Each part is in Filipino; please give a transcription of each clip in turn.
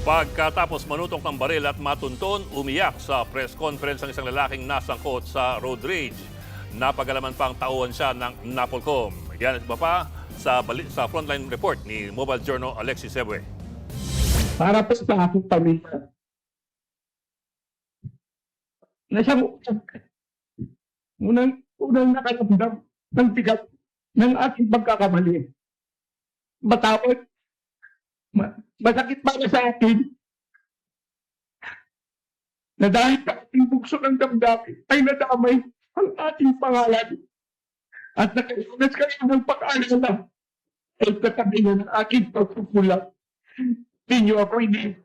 Pagkatapos manutok ng baril at matunton, umiyak sa press conference ang isang lalaking nasangkot sa road rage. Napagalaman pang tauhan siya ng Napolcom. Yan at iba pa sa frontline report ni Mobile Journal Alexis Ebue. Para po sa aking pamilya. Na siyang unang nakaramdam ng bigat ng aking pagkakamali. Matapos, masakit para sa akin na dahil sa ating bugso ng damdamin ay nadamay ang ating pangalan at nakasunas kayo ng pag-alala ay katabi na ng aking pagpupulang. Ninyo ako hindi.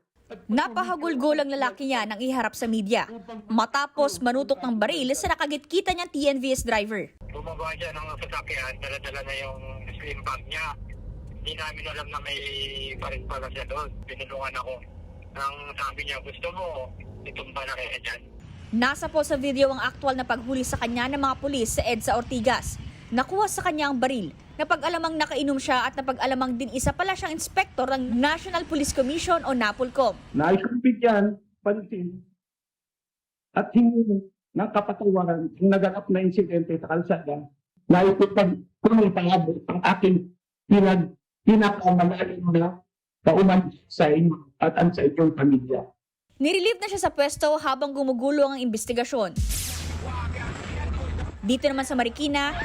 Napahagulgol ang lalaki niya nang iharap sa media matapos manutok ng baril sa nakagit-kita niyang TNVS driver. Bumaba siya ng sasakyan, dala-dala na yung slim bag niya. Hindi namin alam na may parin pala siya doon. Pinulungan ako. Nang sabi niya, gusto mo, itumba na kaya dyan. Nasa po sa video ang aktwal na paghuli sa kanya ng mga pulis sa EDSA Ortigas. Nakuha sa kanya ang baril. Napag-alamang nakainom siya at napag-alamang din isa pala siyang inspektor ng National Police Commission o Napolcom. Naikumpit yan, pansin, at hindi ng kapatawaran ang naganap na insidente sa kalsada. Naikupan kung pangabot ang aking pinakamalalim na kauman sa inyo at ang sa inyong pamilya. Nirelieve na siya sa pwesto habang gumugulo ang investigasyon. Dito naman sa Marikina,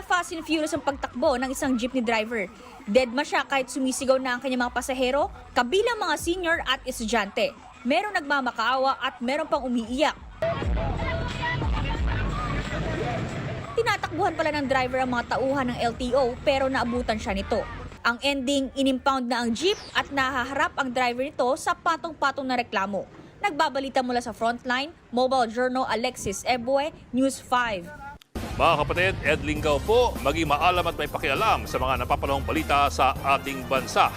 Fast and Furious ang pagtakbo ng isang jeepney driver. Deadma siya kahit sumisigaw na ang kanyang mga pasahero, kabilang mga senior at estudyante. Merong nagmamakaawa at meron pang umiiyak. Tinatakbuhan pala ng driver ang mga tauhan ng LTO pero naabutan siya nito. Ang ending, inimpound na ang jeep at nahaharap ang driver nito sa patong-patong na reklamo. Nagbabalita mula sa Frontline, Mobile Journal Alexis Ebue, News 5. Mga kapatid, Ed Lingaw po, maging maalam at may pakialam sa mga napapanahong balita sa ating bansa.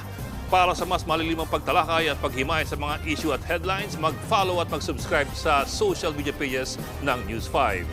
Para sa mas malilimang pagtalakay at paghimay sa mga issue at headlines, mag-follow at mag-subscribe sa social media pages ng News 5.